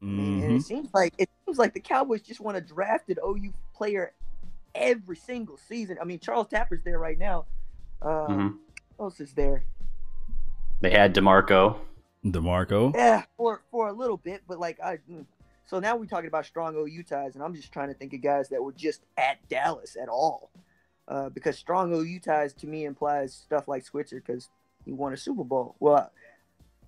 I mean, and it seems like the Cowboys just want to draft an OU player every single season. I mean, Charles Tapper's there right now. Hmm. Who else is there? They had DeMarco. DeMarco. Yeah, for a little bit, but so now we're talking about strong OU ties, and I'm just trying to think of guys that were just at Dallas at all, because strong OU ties to me implies stuff like Switzer because he won a Super Bowl. Well,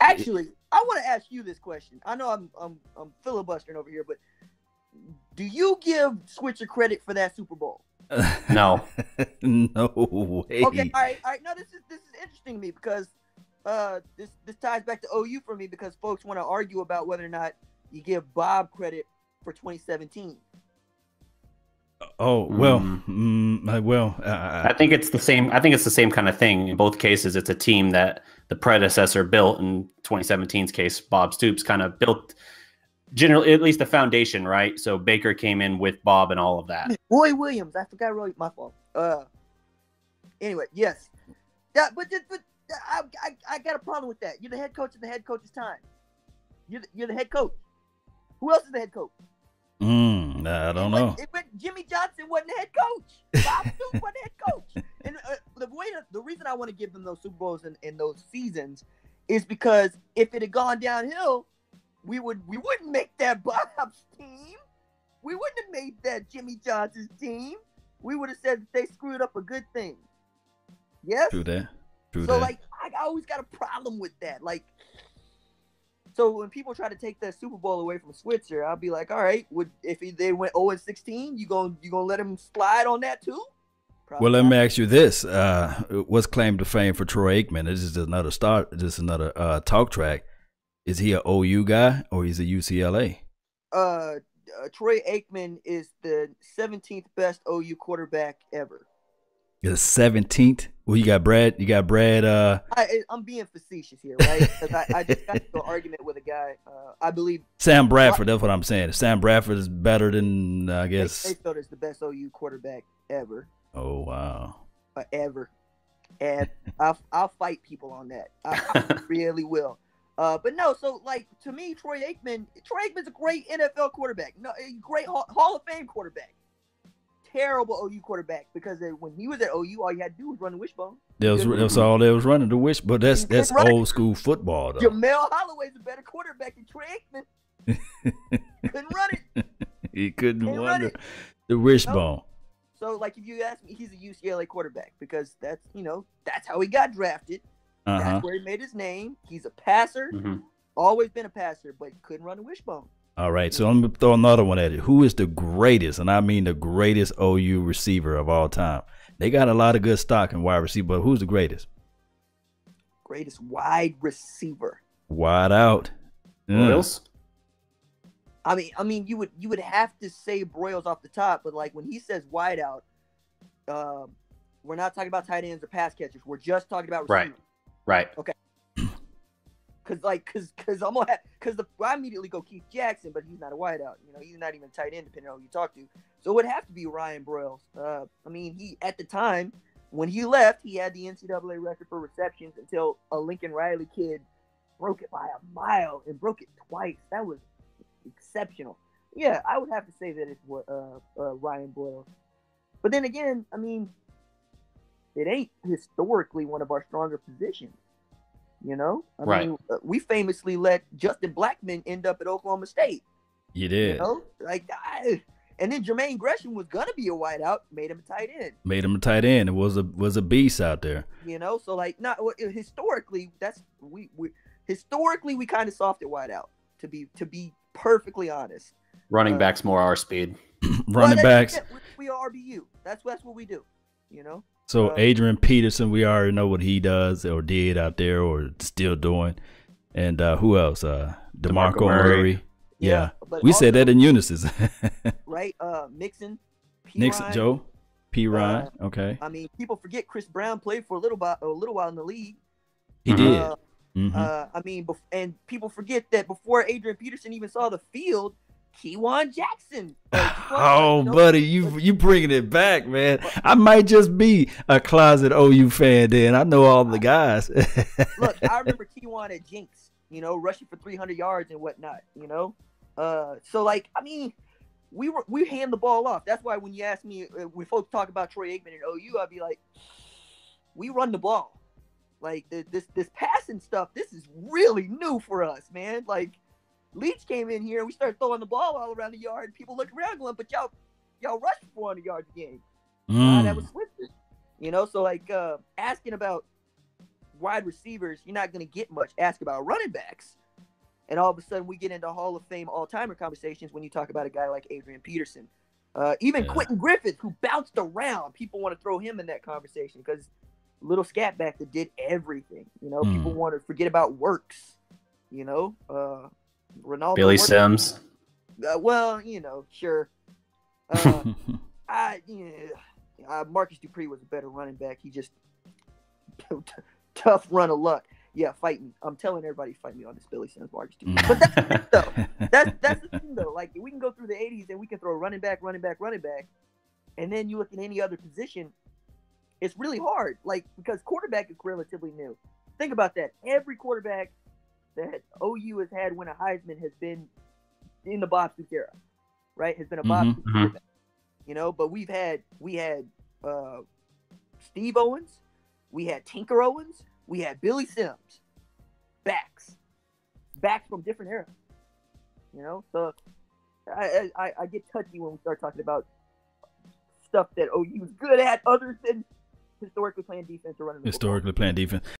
actually, I want to ask you this question. I know I'm filibustering over here, but do you give Switzer credit for that Super Bowl? No. No way. Okay, all right. No, this is interesting to me because this ties back to OU for me because folks want to argue about whether or not you give Bob credit for 2017. Oh well, I think it's the same. I think it's the same kind of thing. In both cases, it's a team that the predecessor built. In 2017's case, Bob Stoops kind of built generally, at least the foundation, right? So Baker came in with Bob and all of that. Roy Williams, I forgot Roy. My fault. Anyway, yes, but I got a problem with that. You're the head coach at the head coach's time. You're the head coach. Who else is the head coach? I don't know. Jimmy Johnson wasn't the head coach. Bob Stoops wasn't the head coach. And the reason I want to give them those Super Bowls in those seasons is because if it had gone downhill, we wouldn't make that Bob's team. We wouldn't have made that Jimmy Johnson's team. We would have said that they screwed up a good thing. Yes? True that. So, I always got a problem with that. So when people try to take that Super Bowl away from Switzer, I'll be like, all right, if they went 0-16, you gonna let him slide on that too? Probably Well, let not. me ask you this: what's claim to fame for Troy Aikman? This is another talk track. Is he an OU guy or he's a UCLA? Troy Aikman is the 17th best OU quarterback ever. The 17th. Well, you got Brad. I'm being facetious here, right? Because I just got into an argument with a guy. I believe Sam Bradford. That's what I'm saying. Sam Bradford is better than I guess. They felt it's the best OU quarterback ever. Oh wow. Ever. And I'll fight people on that. I really will. But no, so to me, Troy Aikman's a great NFL quarterback. No, a great Hall of Fame quarterback. Terrible OU quarterback because when he was at OU, all you had to do was run the wishbone. That's all they was running the wish. But that's old school football though. Jamel Holloway's a better quarterback than Troy Aikman. Couldn't run it. He couldn't run the wishbone. So if you ask me, he's a UCLA quarterback because that's how he got drafted. That's where he made his name. He's a passer, always been a passer, but couldn't run a wishbone. All right, so I'm going to throw another one at it. Who is the greatest, and I mean the greatest OU receiver of all time? They got a lot of good stock in wide receiver, but who's the greatest? Greatest wide receiver. Wide out. Broyles? I mean, you would have to say Broyles off the top, but when he says wide out, we're not talking about tight ends or pass catchers. We're just talking about receivers. Right. Okay. Because I immediately go Keith Jackson, but he's not a wideout. He's not even a tight end, depending on who you talk to. So it would have to be Ryan Broyles. I mean, he at the time when he left, he had the NCAA record for receptions until a Lincoln Riley kid broke it by a mile and broke it twice. That was exceptional. Yeah, I would have to say that it's Ryan Broyles. But then again, I mean, it ain't historically one of our stronger positions. I mean, we famously let Justin Blackmon end up at Oklahoma State. You did. And then Jermaine Gresham was gonna be a wideout, made him a tight end. It was a beast out there. So historically, historically we kind of soft at wideout. To be perfectly honest, Running backs more our speed. Running backs. We are RBU. That's what we do. So Adrian Peterson, we already know what he does or did out there or still doing. And who else? DeMarco Murray. Yeah. We said that in unison. Right? Mixon. Joe. P. Ryan. Okay. I mean, people forget Chris Brown played for a little while in the league. He did. I mean, and people forget that before Adrian Peterson even saw the field, Kewan Jackson. Buddy, you bringing it back, man. I might just be a closet OU fan then. I know all the guys. Look, I remember Kewan at Jinx, rushing for 300 yards and whatnot, So like, I mean, we hand the ball off. That's why when you ask me, when folks talk about Troy Aikman and OU, I'd be like, we run the ball. Like this passing stuff, this is really new for us, man. Like Leach came in here and we started throwing the ball all around the yard. People look around going, but y'all rushed for 400 yards a game. That was Swiffer. You know, so like asking about wide receivers, you're not going to get much. Ask about running backs. And all of a sudden we get into Hall of Fame all-timer conversations when you talk about a guy like Adrian Peterson. Even Quentin Griffith, who bounced around. People want to throw him in that conversation because little scat back that did everything. You know, people want to forget about Works. You know, Ronaldo. Billy Sims. Well, you know, sure. Marcus Dupree was a better running back. He just tough run of luck. Yeah, fight me. I'm telling everybody, fight me on this Billy Sims, Marcus Dupree. But that's the thing, though. That's the thing, though. Like, we can go through the 80s and we can throw running back, and then you look at any other position, it's really hard. Like, because quarterback is relatively new. Think about that. Every quarterback that OU has had win a Heisman has been in the Bob Stoops era, right? Has been a Bob Stoops quarterback. You know, but we had Steve Owens, we had Tinker Owens, we had Billy Sims, backs from different eras. You know, so I get touchy when we start talking about stuff that OU is good at, other than historically playing defense or running the football. Playing defense.